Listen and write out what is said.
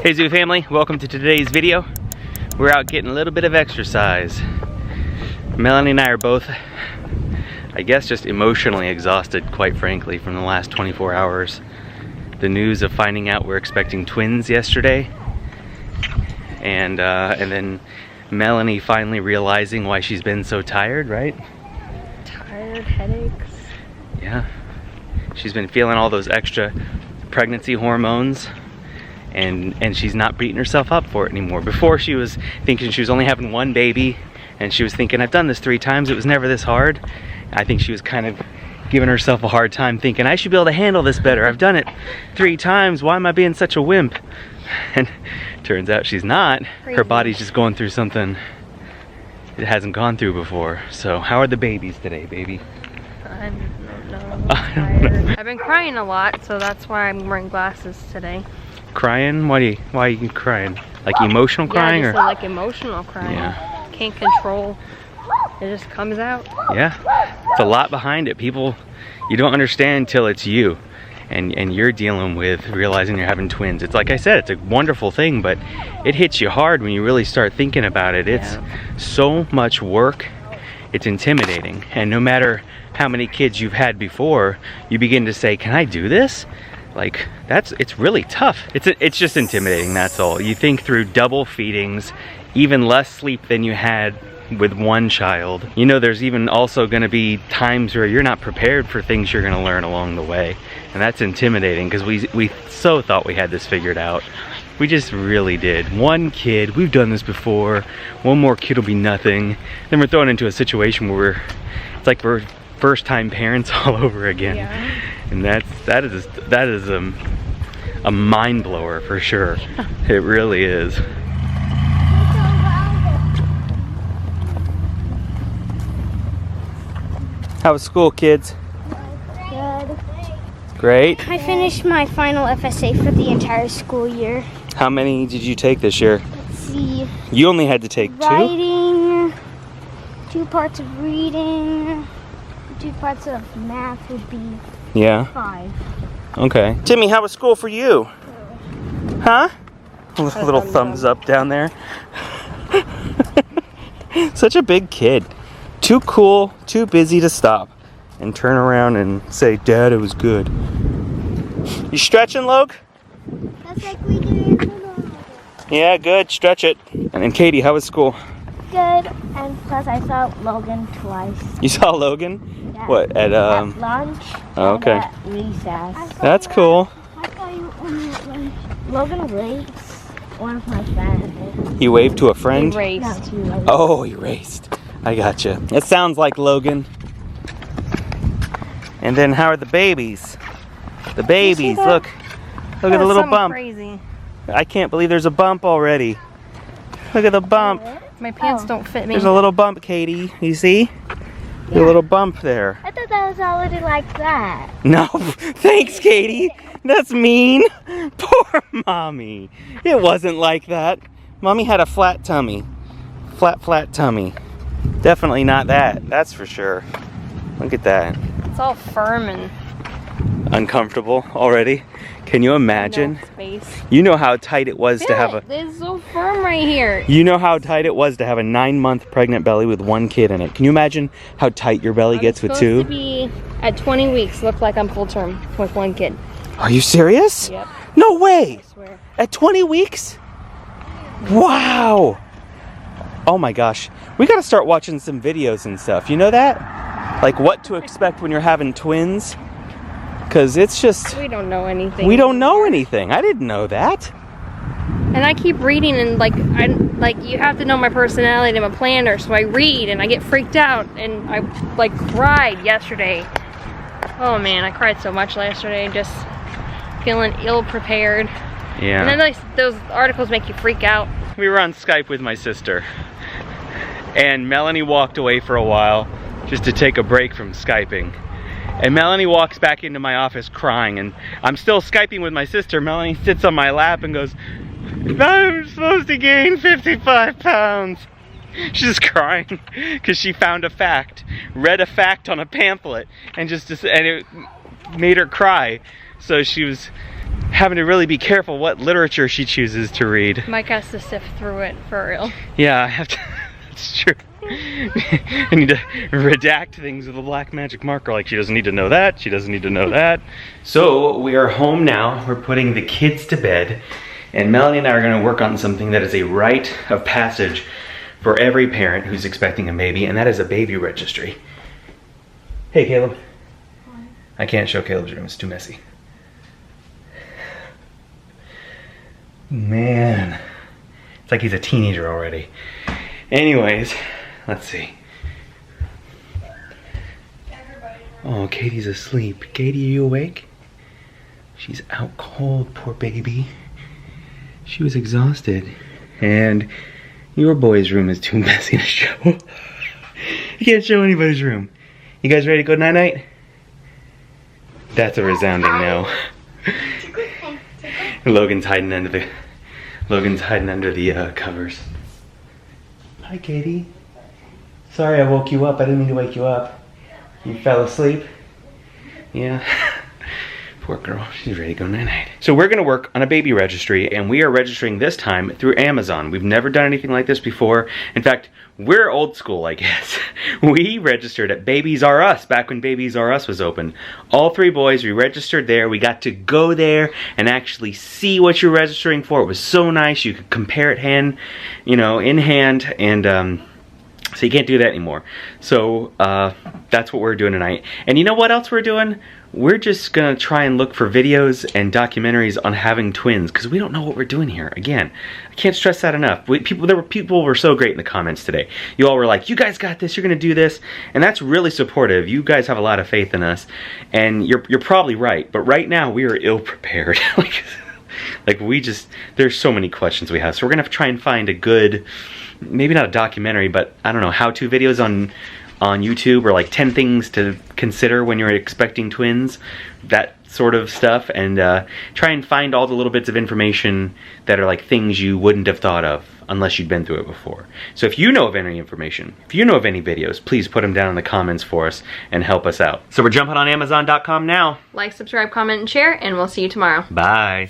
Hey Zoo family, welcome to today's video. We're out getting a little bit of exercise. Melanie and I are both, I guess, just emotionally exhausted, quite frankly, from the last 24 hours. The news of finding out we're expecting twins yesterday, and then Melanie finally realizing why she's been so tired, right? Tired, headaches. Yeah. She's been feeling all those extra pregnancy hormones. And she's not beating herself up for it anymore. Before she was thinking she was only having one baby, and she was thinking, I've done this 3 times, it was never this hard. I think she was kind of giving herself a hard time thinking, I should be able to handle this better. I've done it 3 times, why am I being such a wimp? And turns out she's not. Crazy. Her body's just going through something it hasn't gone through before. So how are the babies today, baby? I don't know. I'm tired. I've been crying a lot, so that's why I'm wearing glasses today. Crying? Why are you crying? Like emotional crying? Yeah, or like emotional crying. Yeah. Can't control. It just comes out. Yeah. It's a lot behind it. People, you don't understand till it's you. And you're dealing with realizing you're having twins. It's like I said, it's a wonderful thing, but it hits you hard when you really start thinking about it. It's so much work. It's intimidating. And no matter how many kids you've had before, you begin to say, can I do this? Like, it's really tough. It's just intimidating, that's all. You think through double feedings, even less sleep than you had with one child. You know, there's even also gonna be times where you're not prepared for things you're gonna learn along the way. And that's intimidating, because we so thought we had this figured out. We just really did. 1 kid, we've done this before. 1 more kid will be nothing. Then we're thrown into a situation where it's like we're first-time parents all over again. Yeah. And that is a mind blower for sure. It really is. How was school, kids? Good. Great. I finished my final FSA for the entire school year. How many did you take this year? Let's see. You only had to take 2? Writing, 2 parts of reading, 2 parts of math would be Yeah. 5. Okay. Timmy, how was school for you? Huh? A little thumbs up down there. Such a big kid. Too cool, too busy to stop and turn around and say, Dad, it was good. You stretching, Logue? That's like we did. Yeah, good. Stretch it. And then Katie, how was school? Good, and plus I saw Logan twice. You saw Logan? Yeah. What, at lunch. Oh, okay. And at recess. That's cool. I saw you at lunch. Logan raced one of my friends. He waved to a friend? Erased. Oh, he raced. I gotcha. That sounds like Logan. And then how are the babies? The babies, look. Look at the little bump. Crazy. I can't believe there's a bump already. Look at the bump. My pants don't fit me. There's a little bump, Katie. You see? A little bump there. I thought that was already like that. No, thanks, Katie. That's mean. Poor Mommy. It wasn't like that. Mommy had a flat tummy. Flat tummy. Definitely not that. That's for sure. Look at that. It's all firm and Uncomfortable already. Can you imagine? no space. You know how tight it was to have a... It's so firm right here. You know how tight it was to have a 9-month pregnant belly with 1 kid in it. Can you imagine how tight your belly gets with 2? I'm supposed to be at 20 weeks. Look like I'm full term with 1 kid. Are you serious? Yep. No way! I swear. At 20 weeks? Wow! Oh my gosh. We gotta start watching some videos and stuff. You know that? Like what to expect when you're having twins? Because it's just... We don't know anything. We don't know anything. I didn't know that. And I keep reading and like you have to know my personality. I'm a planner, so I read and I get freaked out and I like cried yesterday. Oh man, I cried so much yesterday, just feeling ill prepared. Yeah. And then those articles make you freak out. We were on Skype with my sister, and Melanie walked away for a while just to take a break from Skyping. And Melanie walks back into my office crying, and I'm still Skyping with my sister. Melanie sits on my lap and goes, I'm supposed to gain 55 pounds. She's crying because she found a fact, read a fact on a pamphlet, and it made her cry. So she was having to really be careful what literature she chooses to read. Mike has to sift through it for real. Yeah, I have to. It's true. I need to redact things with a black magic marker. Like, she doesn't need to know that. She doesn't need to know that. So we are home now. We're putting the kids to bed. And Melanie and I are going to work on something that is a rite of passage for every parent who's expecting a baby. And that is a baby registry. Hey, Caleb. I can't show Caleb's room. It's too messy. Man. It's like he's a teenager already. Anyways, let's see. Oh, Katie's asleep. Katie, are you awake? She's out cold, poor baby. She was exhausted. And your boy's room is too messy to show. I can't show anybody's room. You guys ready to go night-night? That's a resounding no. Logan's hiding under the covers. Hi, Katie. Sorry I woke you up. I didn't mean to wake you up. You fell asleep? Yeah. Poor girl. She's ready to go night-night. So we're going to work on a baby registry, and we are registering this time through Amazon. We've never done anything like this before. In fact, we're old school, I guess. We registered at Babies R Us back when Babies R Us was open. All 3 boys, we registered there. We got to go there and actually see what you're registering for. It was so nice. You could compare it in hand, and so you can't do that anymore. So that's what we're doing tonight. And you know what else we're doing? We're just gonna try and look for videos and documentaries on having twins, because we don't know what we're doing here. Again, I can't stress that enough. People were so great in the comments today. You all were like, you guys got this, you're gonna do this, and that's really supportive. You guys have a lot of faith in us, and you're probably right. But right now we are ill prepared. There's so many questions we have. So we're gonna have to try and find a good, maybe not a documentary, but I don't know, how-to videos on YouTube, or like 10 things to consider when you're expecting twins, that sort of stuff, and try and find all the little bits of information that are like things you wouldn't have thought of unless you'd been through it before. So if you know of any information, if you know of any videos, please put them down in the comments for us and help us out. So we're jumping on Amazon.com now. Like, subscribe, comment, and share, and we'll see you tomorrow. Bye.